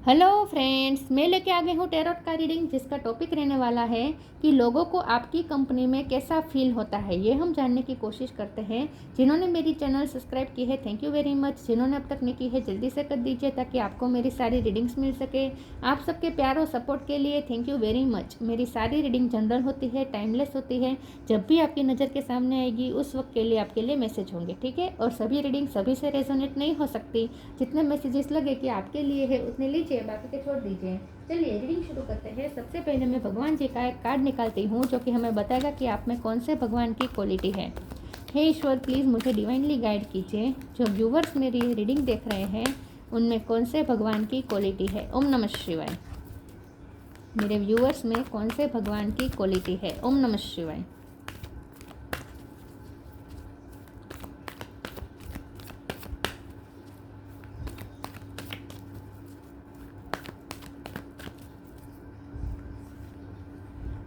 Hello friends, मैं लेके आ गई हूँ टैरोट का रीडिंग, जिसका टॉपिक रहने वाला है कि लोगों को आपकी कंपनी में कैसा फील होता है। ये हम जानने की कोशिश करते हैं। जिन्होंने मेरी चैनल सब्सक्राइब की है, थैंक यू वेरी मच। जिन्होंने अब तक नहीं की है, जल्दी से कर दीजिए ताकि आपको मेरी सारी रीडिंग्स मिल सके। आप सबके प्यार और सपोर्ट के लिए थैंक यू वेरी मच। मेरी सारी रीडिंग जनरल होती है, टाइमलेस होती है। जब भी आपकी नज़र के सामने आएगी उस वक्त के लिए आपके लिए मैसेज होंगे, ठीक है। और सभी रीडिंग सभी से रेजोनेट नहीं हो सकती। जितने मैसेजेस लगे कि आपके लिए है उतने लीजिए, बाकी के छोड़ दीजिए। चलिए रीडिंग शुरू करते हैं। सबसे पहले मैं भगवान जी का एक कार्ड निकालती हूँ जो कि हमें बताएगा कि आप में कौन से भगवान की क्वालिटी है। हे ईश्वर, प्लीज़ मुझे डिवाइनली गाइड कीजिए। जो व्यूवर्स मेरी रीडिंग देख रहे हैं उनमें कौन से भगवान की क्वालिटी है। ओम नमः शिवाय। मेरे व्यूवर्स में कौन से भगवान की क्वालिटी है। ओम नमः शिवाय।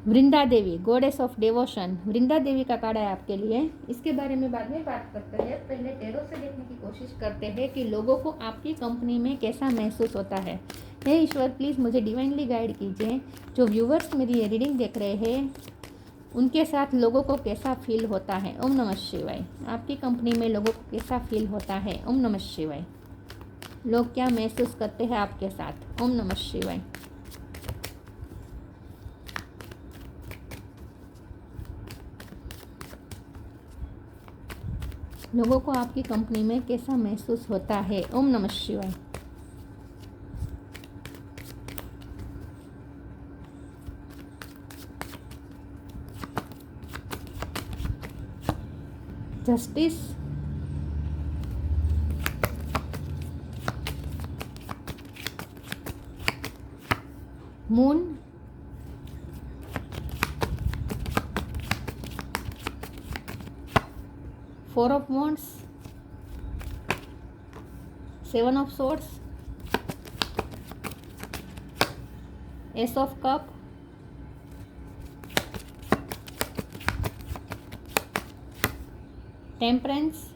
Vrinda Devi, goddess of devotion. Vrinda Devi का कार्ड है आपके लिए। इसके बारे में बाद में बात करते हैं। पहले टैरो से देखने की कोशिश करते हैं कि लोगों को आपकी कंपनी में कैसा महसूस होता है। हे ईश्वर, प्लीज़ मुझे डिवाइनली गाइड कीजिए। जो व्यूवर्स मेरी ये रीडिंग देख रहे हैं उनके साथ लोगों को कैसा फील होता है। ओम नमः शिवाय। आपकी कंपनी में लोगों को कैसा फील होता है। ओम नमः शिवाय। लोग क्या महसूस करते हैं आपके साथ। ओम नमः शिवाय। लोगों को आपकी कंपनी में कैसा महसूस होता है। ओम नमः शिवाय। Justice, moon, four of wands, seven of swords, ace of cups, temperance,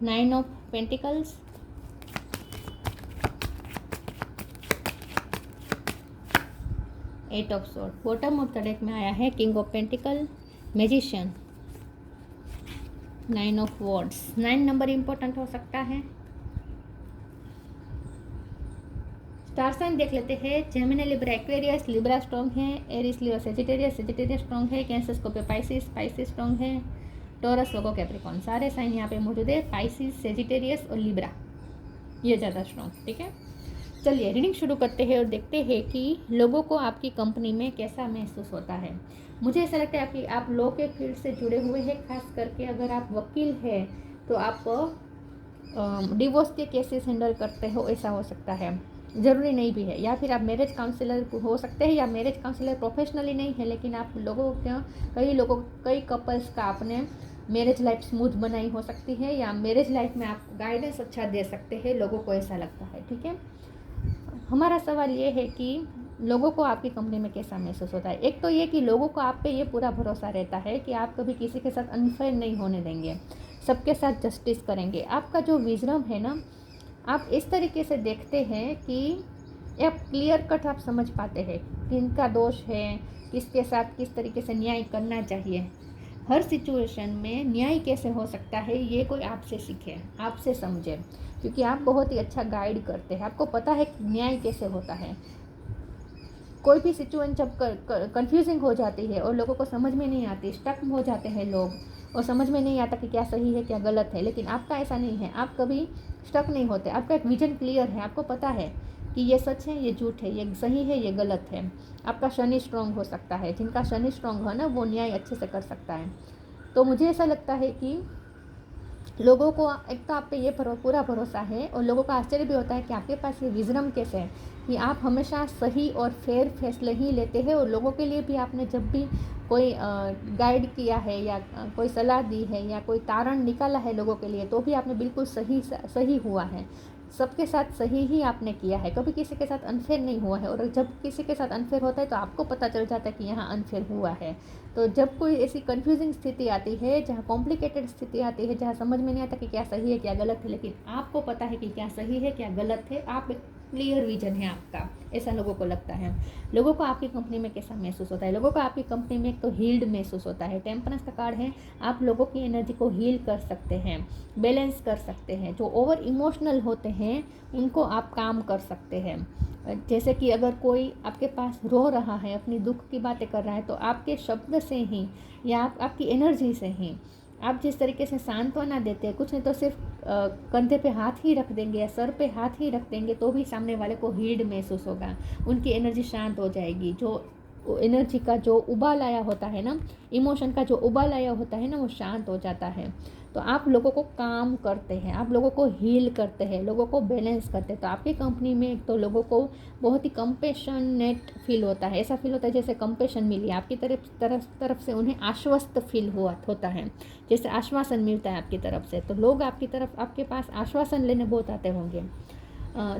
nine of pentacles, eight of sword. Bottom of the deck में आया है king of pentacle, magician, nine of wands. 9 number important हो सकता है। Star sign देख लेते हैं। Gemini, Libra, Aquarius. Libra strong है। Aries, Leo, Sagittarius. Sagittarius strong है। Cancer, Scorpio, Pisces. Pisces strong है। Taurus, Virgo, Capricorn. सारे साइन यहाँ पे मौजूद है। पाइसिस, सेजिटेरियस और लिब्रा ये ज़्यादा स्ट्रॉन्ग, ठीक है। चलिए रीडिंग शुरू करते हैं और देखते हैं कि लोगों को आपकी कंपनी में कैसा महसूस होता है। मुझे ऐसा लगता है कि आप लॉ के फील्ड से जुड़े हुए हैं। खास करके अगर आप वकील हैं तो आप डिवोर्स के केसेस हैंडल करते हो, ऐसा हो सकता है। ज़रूरी नहीं भी है। या फिर आप मैरिज काउंसलर हो सकते हैं, या मैरिज काउंसलर प्रोफेशनली नहीं है लेकिन आप कई कपल्स का आपने मैरिज लाइफ स्मूथ बनाई हो सकती है, या मैरिज लाइफ में आप गाइडेंस अच्छा दे सकते हैं, लोगों को ऐसा लगता है, ठीक है। हमारा सवाल ये है कि लोगों को आपकी कंपनी में कैसा महसूस होता है। एक तो ये कि लोगों को आप पे ये पूरा भरोसा रहता है कि आप कभी किसी के साथ अनफेयर नहीं होने देंगे, सबके साथ जस्टिस करेंगे। आपका जो विजडम है ना, आप इस तरीके से देखते हैं कि आप क्लियर कट आप समझ पाते हैं किनका दोष है, किसके साथ किस तरीके से न्याय करना चाहिए। हर सिचुएशन में न्याय कैसे हो सकता है ये कोई आपसे सीखे, आपसे समझे, क्योंकि आप बहुत ही अच्छा गाइड करते हैं। आपको पता है कि न्याय कैसे होता है। कोई भी सिचुएशन जब कंफ्यूजिंग हो जाती है और लोगों को समझ में नहीं आती, स्टक हो जाते हैं लोग और समझ में नहीं आता कि क्या सही है क्या गलत है, लेकिन आपका ऐसा नहीं है। आप कभी स्टक नहीं होते। आपका एक विजन क्लियर है। आपको पता है कि ये सच है, ये झूठ है, ये सही है, ये गलत है। आपका शनि स्ट्रांग हो सकता है। जिनका शनि स्ट्रांग हो ना, वो न्याय अच्छे से कर सकता है। तो मुझे ऐसा लगता है कि लोगों को एक तो आप पे ये पूरा भरोसा है, और लोगों का आश्चर्य भी होता है कि आपके पास ये विजडम कैसे है कि आप हमेशा सही और फेयर फैसले ही लेते हैं। और लोगों के लिए भी आपने जब भी कोई गाइड किया है या कोई सलाह दी है या कोई तारण निकाला है लोगों के लिए, तो भी आपने बिल्कुल सही हुआ है। सबके साथ सही ही आपने किया है, कभी किसी के साथ अनफेयर नहीं हुआ है। और जब किसी के साथ अनफेयर होता है तो आपको पता चल जाता है कि यहाँ अनफेयर हुआ है। तो जब कोई ऐसी कन्फ्यूजिंग स्थिति आती है, जहाँ कॉम्प्लिकेटेड स्थिति आती है, जहाँ समझ में नहीं आता कि क्या सही है क्या गलत है, लेकिन आपको पता है कि क्या सही है क्या गलत है, आप क्लियर विजन है आपका, ऐसा लोगों को लगता है। लोगों को आपकी कंपनी में कैसा महसूस होता है? लोगों को आपकी कंपनी में एक तो हील्ड महसूस होता है। टेम्परेंस का कार्ड है, आप लोगों की एनर्जी को हील कर सकते हैं, बैलेंस कर सकते हैं। जो ओवर इमोशनल होते हैं उनको आप काम कर सकते हैं। जैसे कि अगर कोई आपके पास रो रहा है, अपनी दुख की बातें कर रहा है, तो आपके शब्द से ही या आपकी एनर्जी से ही आप जिस तरीके से सांत्वना देते हैं, कुछ नहीं तो सिर्फ कंधे पे हाथ ही रख देंगे या सर पे हाथ ही रख देंगे तो भी सामने वाले को हील्ड महसूस होगा, उनकी एनर्जी शांत हो जाएगी। जो एनर्जी का जो उबाल आया होता है ना, इमोशन का जो उबाल आया होता है ना, वो शांत हो जाता है। तो आप लोगों को काम करते हैं, आप लोगों को हील करते हैं, लोगों को बैलेंस करते हैं। तो आपकी कंपनी में एक तो लोगों को बहुत ही कंपेशनेट फील होता है, ऐसा फील होता है जैसे कंपेशन मिली आपकी तरफ से, उन्हें आश्वस्त फील होता है, जैसे आश्वासन मिलता है आपकी तरफ से। तो लोग आपके पास आश्वासन लेने बहुत आते होंगे।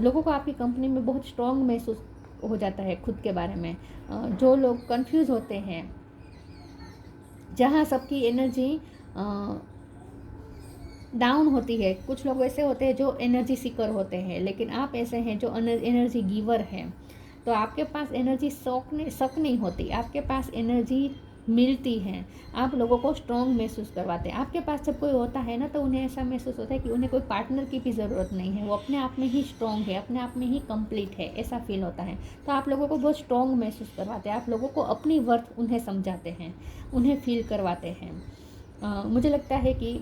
लोगों को आपकी कंपनी में बहुत स्ट्रॉन्ग महसूस हो जाता है खुद के बारे में। जो लोग कंफ्यूज होते हैं, जहाँ सबकी एनर्जी डाउन होती है, कुछ लोग ऐसे होते हैं जो एनर्जी सीकर होते हैं, लेकिन आप ऐसे हैं जो एनर्जी गिवर हैं। तो आपके पास एनर्जी शक नहीं होती, आपके पास एनर्जी मिलती है, आप लोगों को स्ट्रॉन्ग महसूस करवाते हैं। आपके पास जब कोई होता है ना, तो उन्हें ऐसा महसूस होता है कि उन्हें कोई पार्टनर की भी ज़रूरत नहीं है, वो अपने आप में ही स्ट्रॉन्ग है, अपने आप में ही कंप्लीट है, ऐसा फील होता है। तो आप लोगों को बहुत स्ट्रॉन्ग महसूस करवाते हैं, आप लोगों को अपनी वर्थ उन्हें समझाते हैं, उन्हें फील करवाते हैं। मुझे लगता है कि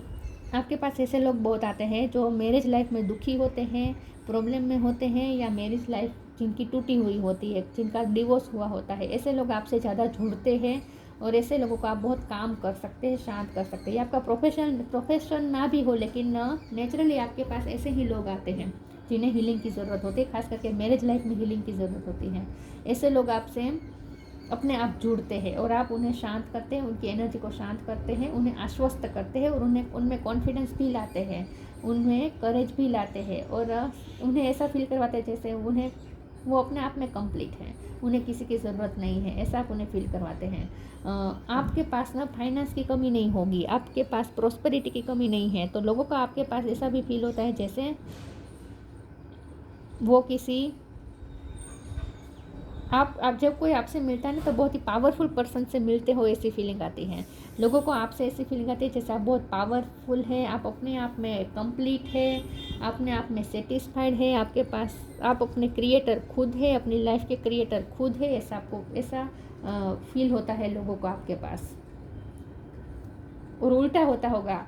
आपके पास ऐसे लोग बहुत आते हैं जो मैरिज लाइफ में दुखी होते हैं, प्रॉब्लम में होते हैं, या मैरिज लाइफ जिनकी टूटी हुई होती है, जिनका डिवोर्स हुआ होता है, ऐसे लोग आपसे ज़्यादा जुड़ते हैं। और ऐसे लोगों को आप बहुत काम कर सकते हैं, शांत कर सकते हैं। ये आपका प्रोफेशन ना भी हो, लेकिन नेचुरली आपके पास ऐसे ही लोग आते हैं जिन्हें हीलिंग की ज़रूरत होती है, खास करके मैरिज लाइफ में हीलिंग की ज़रूरत होती है। ऐसे लोग आपसे अपने आप जुड़ते हैं और आप उन्हें शांत करते हैं, उनकी एनर्जी को शांत करते हैं, उन्हें आश्वस्त करते हैं, और उनमें कॉन्फिडेंस भी लाते हैं, उनमें करेज भी लाते हैं, और उन्हें ऐसा फील करवाते हैं जैसे वो अपने आप में कंप्लीट है, उन्हें किसी की ज़रूरत नहीं है, ऐसा आप उन्हें फील करवाते हैं। आपके पास ना फाइनेंस की कमी नहीं होगी, आपके पास प्रॉस्पेरिटी की कमी नहीं है। तो लोगों का आपके पास ऐसा भी फील होता है जैसे वो किसी आप जब कोई आपसे मिलता है ना, तो बहुत ही पावरफुल पर्सन से मिलते हो, ऐसी फीलिंग आती है। लोगों को आपसे ऐसी फीलिंग आती है जैसे आप बहुत पावरफुल है, आप अपने आप में कंप्लीट है, अपने आप में सेटिस्फाइड है, आपके पास आप अपने क्रिएटर खुद है, अपनी लाइफ के क्रिएटर खुद है, ऐसा फील होता है लोगों को आपके पास। और उल्टा होता होगा,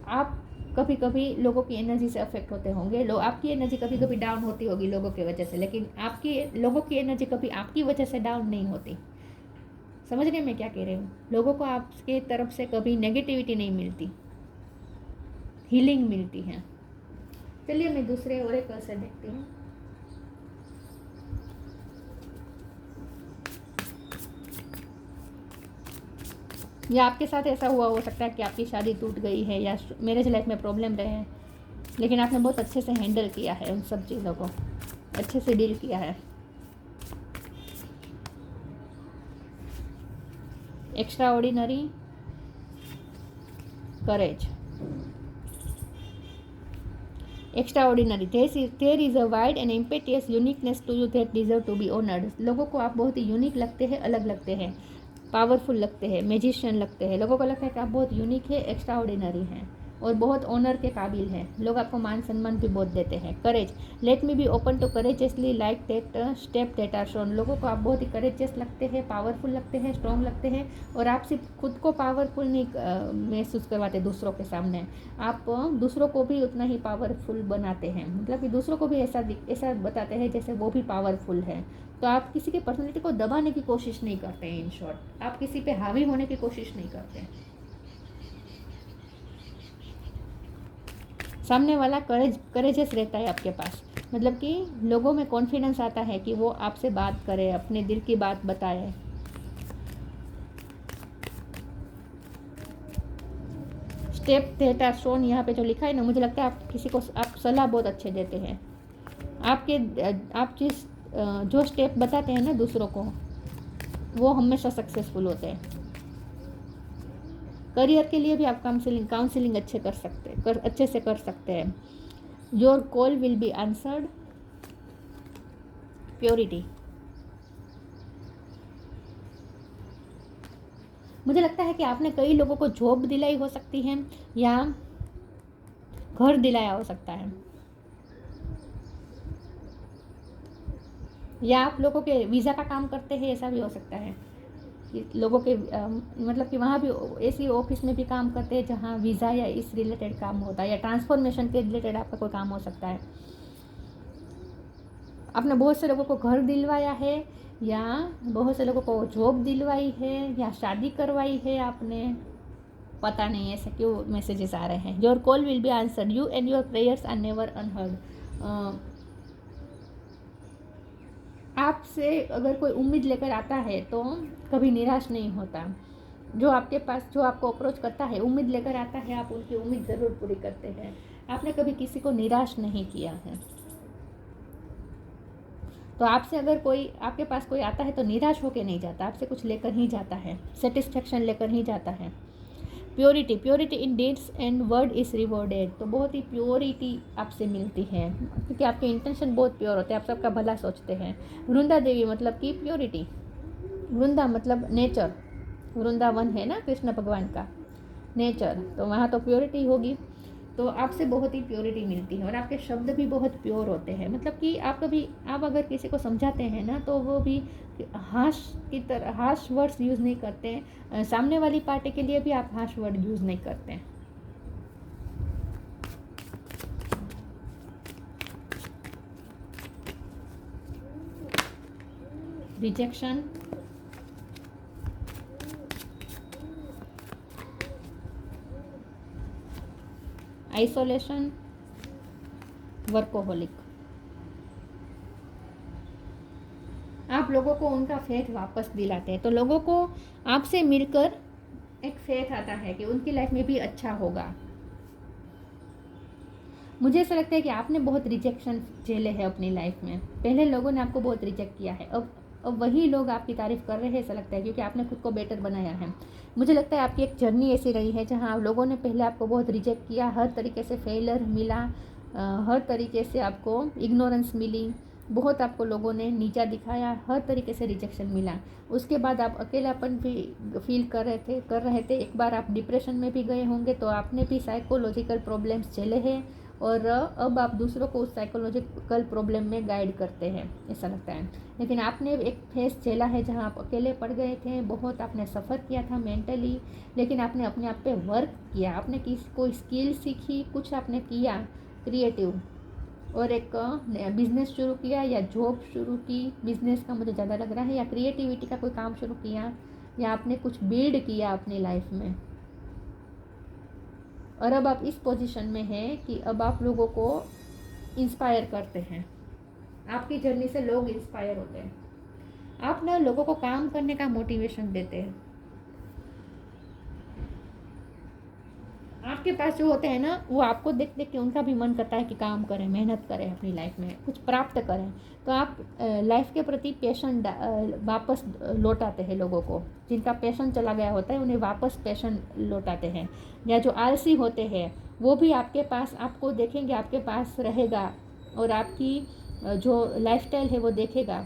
आप कभी कभी लोगों की एनर्जी से अफेक्ट होते होंगे, आपकी एनर्जी कभी कभी डाउन होती होगी लोगों की वजह से, लेकिन लोगों की एनर्जी कभी आपकी वजह से डाउन नहीं होती। समझ रहे मैं क्या कह रही हूँ? लोगों को आपके तरफ से कभी नेगेटिविटी नहीं मिलती, हीलिंग मिलती है। चलिए मैं दूसरे ओरेकल से देखती हूँ। या आपके साथ ऐसा हुआ हो सकता है कि आपकी शादी टूट गई है, या मैरिज लाइफ में प्रॉब्लम रहे हैं, लेकिन आपने बहुत अच्छे से हैंडल किया है, उन सब चीज़ों को अच्छे से डील किया है। Extraordinary courage, extra ordinary, there is a wide and impetuous uniqueness to you that deserve to be honoured. लोगों को आप बहुत ही यूनिक लगते हैं, अलग लगते हैं, पावरफुल लगते हैं, मैजिशियन लगते हैं। लोगों को लगता है कि आप बहुत यूनिक है, एक्स्ट्रा ऑर्डिनरी हैं और बहुत ऑनर के काबिल हैं। लोग आपको मान सम्मान भी बहुत देते हैं। Courage, let me be open to courageously like that step that are shown. लोगों को आप बहुत ही करेजियस लगते हैं, पावरफुल लगते हैं, स्ट्रॉन्ग लगते हैं, और आप सिर्फ खुद को पावरफुल नहीं महसूस करवाते दूसरों के सामने, आप दूसरों को भी उतना ही पावरफुल बनाते हैं। मतलब कि दूसरों को भी ऐसा बताते हैं जैसे वो भी पावरफुल है। तो आप किसी की पर्सनैलिटी को दबाने की कोशिश नहीं करते हैं। इन शॉर्ट, आप किसी पे हावी होने की कोशिश नहीं करते। सामने वाला करेजियस रहता है आपके पास, मतलब कि लोगों में कॉन्फिडेंस आता है कि वो आपसे बात करे, अपने दिल की बात बताए। स्टेप दैट आर शोन, यहाँ पे जो लिखा है ना, मुझे लगता है आप किसी को आप सलाह बहुत अच्छे देते हैं, आप जो स्टेप बताते हैं ना दूसरों को, वो हमेशा सक्सेसफुल होते हैं। करियर के लिए भी आप काउंसलिंग अच्छे से कर सकते हैं। Your call will be answered. Purity, मुझे लगता है कि आपने कई लोगों को जॉब दिलाई हो सकती है या घर दिलाया हो सकता है, या आप लोगों के वीज़ा का काम करते हैं, ऐसा भी हो सकता है कि लोगों के मतलब कि वहाँ भी ऐसी ऑफिस में भी काम करते हैं जहाँ वीज़ा या इस रिलेटेड काम होता है, या ट्रांसफॉर्मेशन के रिलेटेड आपका कोई काम हो सकता है। आपने बहुत से लोगों को घर दिलवाया है, या बहुत से लोगों को जॉब दिलवाई है, या शादी करवाई है आपने, पता नहीं ऐसे क्यों मैसेजेस आ रहे हैं। Your call will be answered, you and your prayers are never unheard. आपसे अगर कोई उम्मीद लेकर आता है तो कभी निराश नहीं होता। जो आपके पास, जो आपको अप्रोच करता है, उम्मीद लेकर आता है, आप उनकी उम्मीद ज़रूर पूरी करते हैं। आपने कभी किसी को निराश नहीं किया है। तो आपसे अगर कोई, आपके पास कोई आता है तो निराश होकर नहीं जाता, आपसे कुछ लेकर ही जाता है, सेटिस्फेक्शन लेकर ही जाता है। Purity, purity in deeds and word is rewarded. तो बहुत ही प्योरिटी आपसे मिलती है, क्योंकि आपके इंटेंशन बहुत प्योर होते हैं, आप सबका भला सोचते हैं। वृंदा देवी मतलब कि प्योरिटी, वृंदा मतलब नेचर, वृंदावन है ना कृष्ण भगवान का नेचर, तो वहाँ तो प्योरिटी होगी। तो आपसे बहुत ही प्योरिटी मिलती है, और आपके शब्द भी बहुत प्योर होते हैं। मतलब कि आप अगर किसी को समझाते हैं ना, तो वो भी हार्श वर्ड्स यूज़ नहीं करते हैं। सामने वाली पार्टी के लिए भी आप हार्श वर्ड यूज़ नहीं करते हैं। Rejection, isolation, workaholic. आप लोगों को उनका फेथ वापस दिलाते हैं, तो लोगों को आपसे मिलकर एक फेथ आता है कि उनकी लाइफ में भी अच्छा होगा। मुझे ऐसा लगता है कि आपने बहुत रिजेक्शन झेले हैं अपनी लाइफ में। पहले लोगों ने आपको बहुत रिजेक्ट किया है, अब वही लोग आपकी तारीफ़ कर रहे हैं, ऐसा लगता है, क्योंकि आपने खुद को बेटर बनाया है। मुझे लगता है आपकी एक जर्नी ऐसी रही है जहाँ लोगों ने पहले आपको बहुत रिजेक्ट किया, हर तरीके से फेलियर मिला, हर तरीके से आपको इग्नोरेंस मिली, बहुत आपको लोगों ने नीचा दिखाया, हर तरीके से रिजेक्शन मिला। उसके बाद आप अकेलापन भी फील कर रहे थे। एक बार आप डिप्रेशन में भी गए होंगे, तो आपने भी साइकोलॉजिकल प्रॉब्लम्स झेले हैं, और अब आप दूसरों को उस साइकोलॉजिकल प्रॉब्लम में गाइड करते हैं, ऐसा लगता है। लेकिन आपने एक फेस झेला है जहां आप अकेले पड़ गए थे, बहुत आपने सफ़र किया था मेंटली, लेकिन आपने अपने आप पे वर्क किया, आपने कोई स्किल सीखी, कुछ आपने किया क्रिएटिव, और एक बिज़नेस शुरू किया या जॉब शुरू की, बिज़नेस का मुझे ज़्यादा लग रहा है, या क्रिएटिविटी का कोई काम शुरू किया, या आपने कुछ बिल्ड किया अपनी लाइफ में। और अब आप इस पोजीशन में हैं कि अब आप लोगों को इंस्पायर करते हैं। आपकी जर्नी से लोग इंस्पायर होते हैं। आप ना लोगों को काम करने का मोटिवेशन देते हैं। आपके पास जो होते हैं ना, वो आपको देख देख के उनका भी मन करता है कि काम करें, मेहनत करें, अपनी लाइफ में कुछ प्राप्त करें। तो आप लाइफ के प्रति पैशन वापस लौटाते हैं लोगों को। जिनका पैशन चला गया होता है, उन्हें वापस पैशन लौटाते हैं। या जो आलसी होते हैं, वो भी आपके पास, आपको देखेंगे, आपके पास रहेगा, और आपकी जो लाइफस्टाइल है वो देखेगा,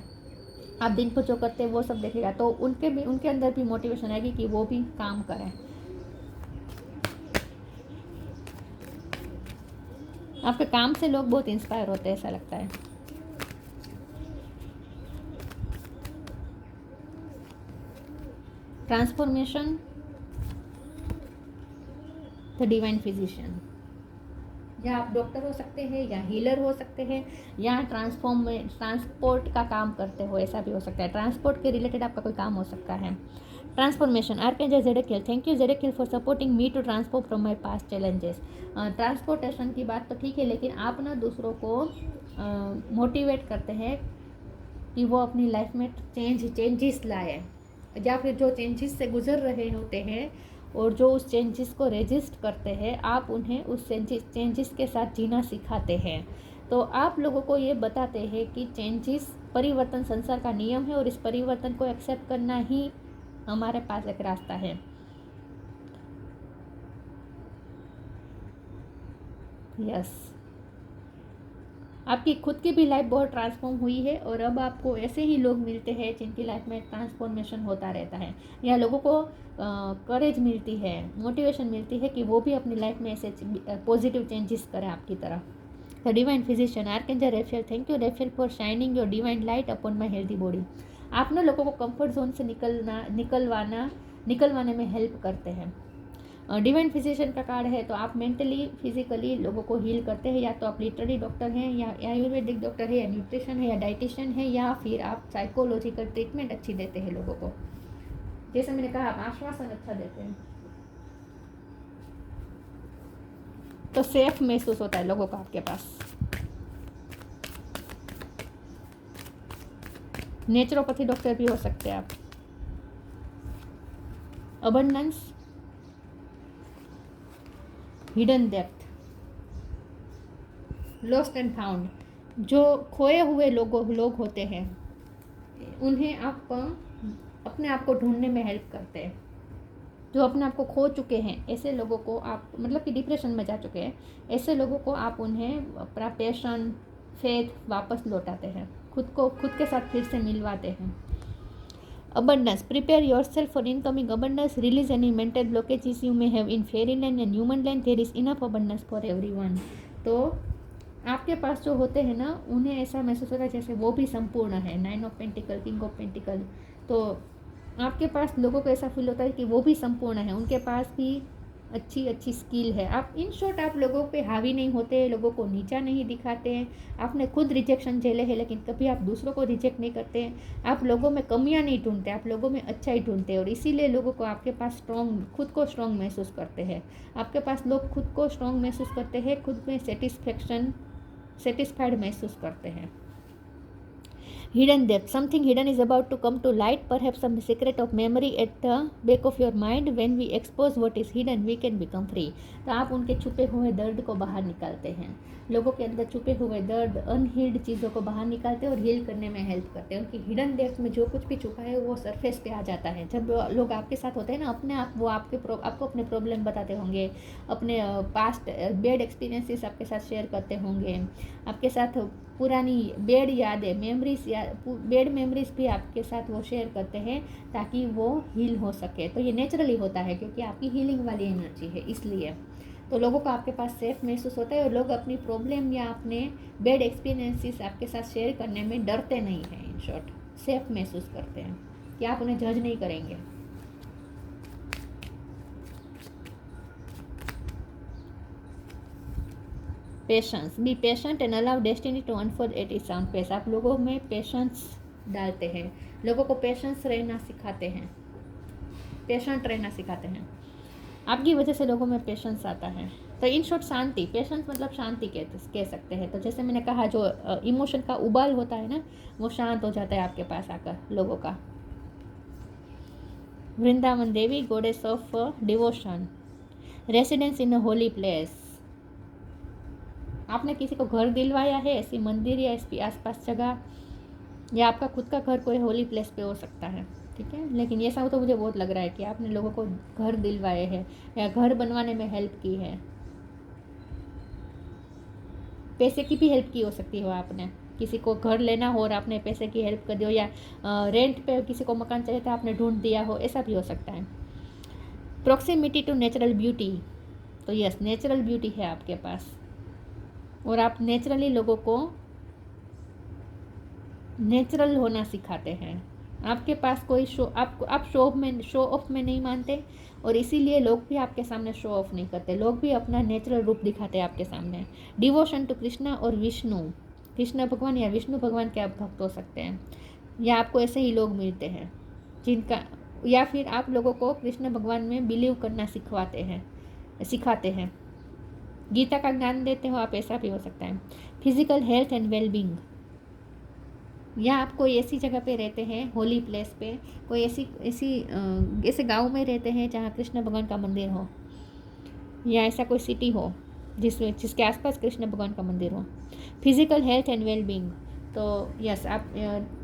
आप दिन को जो करते हैं वो सब देखेगा, तो उनके अंदर भी मोटिवेशन आएगी कि वो भी काम करें। आपके काम से लोग बहुत इंस्पायर होते हैं, ऐसा लगता है। Transformation, the divine physician. या आप डॉक्टर हो सकते हैं, या हीलर हो सकते हैं, या ट्रांसपोर्ट का काम करते हो, ऐसा भी हो सकता है। ट्रांसपोर्ट के रिलेटेड आपका कोई काम हो सकता है। Transformation, archangel Zadkiel, thank you Zadkiel for supporting me to transform from my past challenges. Transportation की बात तो ठीक है, लेकिन आप ना दूसरों को मोटिवेट करते हैं कि वो अपनी लाइफ में चेंजेस लाए, या फिर जो चेंजेस से गुजर रहे होते हैं और जो उस चेंजेस को रेजिस्ट करते हैं, आप उन्हें उस चेंजेस के साथ जीना सिखाते हैं। तो आप लोगों को ये बताते हैं कि चेंजेस, परिवर्तन संसार का नियम है और इस परिवर्तन को एक्सेप्ट करना ही हमारे पास एक रास्ता है। यस, आपकी खुद की भी लाइफ बहुत ट्रांसफॉर्म हुई है और अब आपको ऐसे ही लोग मिलते हैं जिनकी लाइफ में ट्रांसफॉर्मेशन होता रहता है, या लोगों को करेज मिलती है, मोटिवेशन मिलती है कि वो भी अपनी लाइफ में ऐसे पॉजिटिव चेंजेस करें आपकी तरह। The divine physician archangel रेफेल, thank you रेफेल for shining your divine light upon my healthy body. आप ना लोगों को कंफर्ट जोन से निकलवाने में हेल्प करते हैं। डिवाइन फिजिशियन का कार्ड है तो आप मेंटली फिजिकली लोगों को हील करते हैं, या तो आप लिटररी डॉक्टर हैं, या आयुर्वेदिक डॉक्टर है, या न्यूट्रिशन है, या डाइटिशियन है, या फिर आप साइकोलॉजिकल ट्रीटमेंट अच्छी देते हैं लोगों को। जैसे मैंने कहा, आप आश्वासन अच्छा देते हैं तो सेफ महसूस होता है लोगों का आपके पास। नेचुरोपैथी डॉक्टर भी हो सकते हैं आप। Abundance, hidden depth, lost and found, जो खोए हुए लोग होते हैं उन्हें आप अपने आप को ढूंढने में हेल्प करते हैं। जो अपने आप को खो चुके हैं ऐसे लोगों को आप, मतलब कि डिप्रेशन में जा चुके हैं, ऐसे लोगों को आप उन्हें अपना पैशन, फेथ वापस लौटाते हैं, खुद के साथ फिर से मिलवाते हैं। Abundance, prepare yourself for incoming abundance, release any mental blockages you may have in fairyland and human land, there is enough abundance for everyone। तो आपके पास जो होते हैं ना, उन्हें ऐसा महसूस होता है जैसे वो भी संपूर्ण है। 9 of pentacle, king of pentacle, तो आपके पास लोगों को ऐसा फील होता है कि वो भी संपूर्ण है, उनके पास भी अच्छी स्किल है। आप इन शॉर्ट आप लोगों पे हावी नहीं होते, लोगों को नीचा नहीं दिखाते हैं। आपने खुद रिजेक्शन झेले हैं लेकिन कभी आप दूसरों को रिजेक्ट नहीं करते हैं। आप लोगों में कमियां नहीं ढूंढते, आप लोगों में अच्छा ही ढूंढते हैं, और इसीलिए लोगों को आपके पास खुद को स्ट्रॉन्ग महसूस करते हैं। आपके पास लोग खुद को स्ट्रॉन्ग महसूस करते हैं, खुद में सेटिस्फाइड महसूस करते हैं। Hidden depth, something hidden is about to come to light, perhaps some secret of memory at the back of your mind. When we expose what is hidden, we can become free। तो आप उनके छुपे हुए दर्द को बाहर निकालते हैं, लोगों के अंदर छुपे हुए दर्द, अनहील्ड चीज़ों को बाहर निकालते हैं और हील करने में हेल्प करते हैं। उनकी हिडन डेप्थ में जो कुछ भी छुपा है वो सरफेस पे आ जाता है। जब लोग आपके साथ होते हैं ना, अपने आप वो आपको अपने प्रॉब्लम बताते होंगे, अपने पास्ट बैड एक्सपीरियंसेस आपके साथ शेयर करते होंगे, आपके साथ पुरानी बैड यादें, बैड मेमोरीज भी आपके साथ वो शेयर करते हैं ताकि वो हील हो सके। तो ये नेचुरली होता है क्योंकि आपकी हीलिंग वाली एनर्जी है, इसलिए तो लोगों को आपके पास सेफ महसूस होता है और लोग अपनी प्रॉब्लम या अपने बैड एक्सपीरियंसेस आपके साथ शेयर करने में डरते नहीं हैं। इन शॉर्ट सेफ महसूस करते हैं कि आप उन्हें जज नहीं करेंगे। Patience, be patient and allow destiny to unfold at its own pace. आप लोगों में पेशेंस डालते हैं, लोगों को पेशेंस रहना सिखाते हैं, पेशेंट रहना सिखाते हैं। आपकी वजह से लोगों में पेशेंस आता है। तो इन शॉर्ट शांति, पेशेंस मतलब शांति कह सकते हैं। तो जैसे मैंने कहा, जो इमोशन का उबाल होता है ना, वो शांत हो जाता है आपके पास आकर लोगों का। Vrindavan Devi, goddess of devotion, residence in a holy place. आपने किसी को घर दिलवाया है, ऐसी मंदिर या इसकी आसपास जगह, या आपका खुद का घर कोई होली प्लेस पे हो सकता है, ठीक है। लेकिन ये सब तो मुझे बहुत लग रहा है कि आपने लोगों को घर दिलवाए हैं या घर बनवाने में हेल्प की है। पैसे की भी हेल्प की हो सकती है, आपने किसी को घर लेना हो और आपने पैसे की हेल्प कर दी हो, या रेंट पे किसी को मकान चाहिए था आपने ढूंढ दिया हो, ऐसा भी हो सकता है। प्रॉक्सिमिटी टू नेचुरल ब्यूटी, तो यस नेचुरल ब्यूटी है आपके पास और आप नेचुरली लोगों को नेचुरल होना सिखाते हैं। आपके पास कोई आप शो ऑफ में नहीं मानते और इसीलिए लोग भी आपके सामने शो ऑफ नहीं करते, लोग भी अपना नेचुरल रूप दिखाते हैं आपके सामने। डिवोशन टू कृष्णा और विष्णु, कृष्ण भगवान या विष्णु भगवान के आप भक्त हो सकते हैं, या आपको ऐसे ही लोग मिलते हैं जिनका, या फिर आप लोगों को कृष्ण भगवान में बिलीव करना सिखाते हैं, गीता का ज्ञान देते हो आप, ऐसा भी हो सकता है। फिजिकल हेल्थ एंड वेलबींग, या आप कोई ऐसी जगह पे रहते हैं, होली प्लेस पे, कोई ऐसे गांव में रहते हैं जहाँ कृष्ण भगवान का मंदिर हो, या ऐसा कोई सिटी हो जिसके आसपास कृष्ण भगवान का मंदिर हो। Physical health and well being, तो यस, आप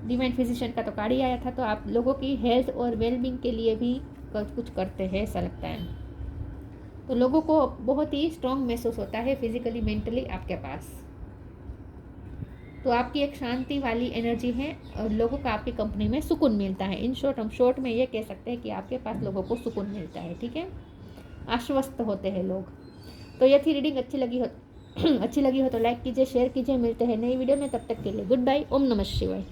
डिवाइन फिजिशियन का तो कार्ड ही आया था, तो आप लोगों की हेल्थ और वेल बींग के लिए भी कुछ करते हैं ऐसा लगता है। तो लोगों को बहुत ही स्ट्रांग महसूस होता है फिजिकली मेंटली आपके पास। तो आपकी एक शांति वाली एनर्जी है और लोगों का आपकी कंपनी में सुकून मिलता है। इन शॉर्ट, हम शॉर्ट में ये कह सकते हैं कि आपके पास लोगों को सुकून मिलता है। ठीक है, आश्वस्त होते हैं लोग। तो ये थी रीडिंग। अच्छी लगी हो तो लाइक कीजिए, शेयर कीजिए। मिलते हैं नई वीडियो में, तब तक के लिए गुड बाय। ओम नमः शिवाय।